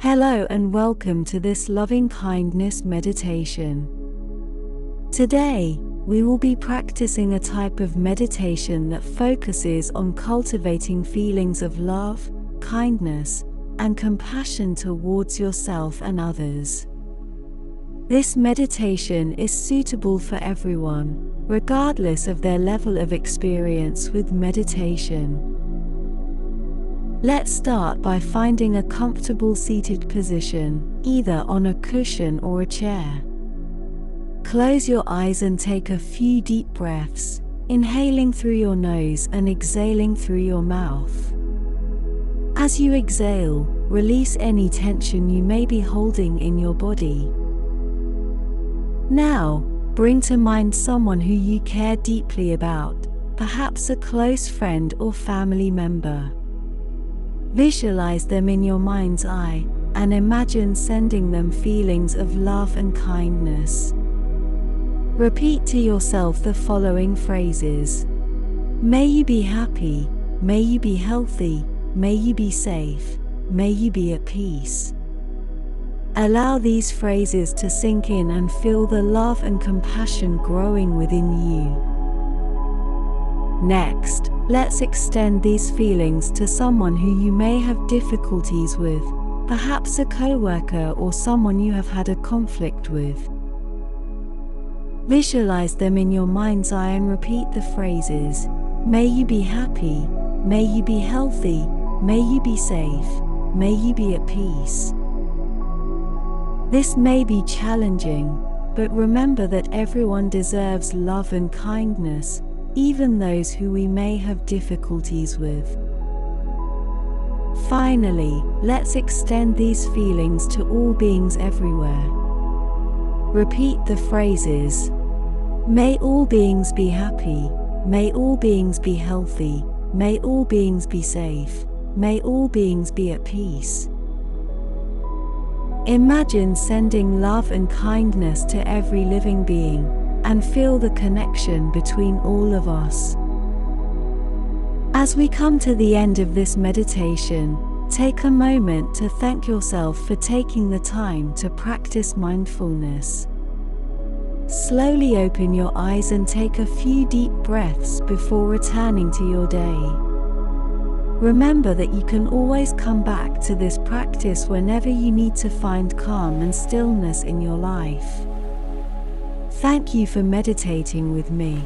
Hello and welcome to this loving kindness meditation. Today, we will be practicing a type of meditation that focuses on cultivating feelings of love, kindness, and compassion towards yourself and others. This meditation is suitable for everyone, regardless of their level of experience with meditation. Let's start by finding a comfortable seated position, either on a cushion or a chair. Close your eyes and take a few deep breaths, inhaling through your nose and exhaling through your mouth. As you exhale, release any tension you may be holding in your body. Now, bring to mind someone who you care deeply about, perhaps a close friend or family member. Visualize them in your mind's eye, and imagine sending them feelings of love and kindness. Repeat to yourself the following phrases. May you be happy, may you be healthy, may you be safe, may you be at peace. Allow these phrases to sink in and feel the love and compassion growing within you. Next, let's extend these feelings to someone who you may have difficulties with, perhaps a co-worker or someone you have had a conflict with. Visualize them in your mind's eye and repeat the phrases. May you be happy, may you be healthy, may you be safe, may you be at peace. This may be challenging, but remember that everyone deserves love and kindness, even those who we may have difficulties with. Finally, let's extend these feelings to all beings everywhere. Repeat the phrases. May all beings be happy, may all beings be healthy, may all beings be safe, may all beings be at peace. Imagine sending love and kindness to every living being, and feel the connection between all of us. As we come to the end of this meditation, take a moment to thank yourself for taking the time to practice mindfulness. Slowly open your eyes and take a few deep breaths before returning to your day. Remember that you can always come back to this practice whenever you need to find calm and stillness in your life. Thank you for meditating with me.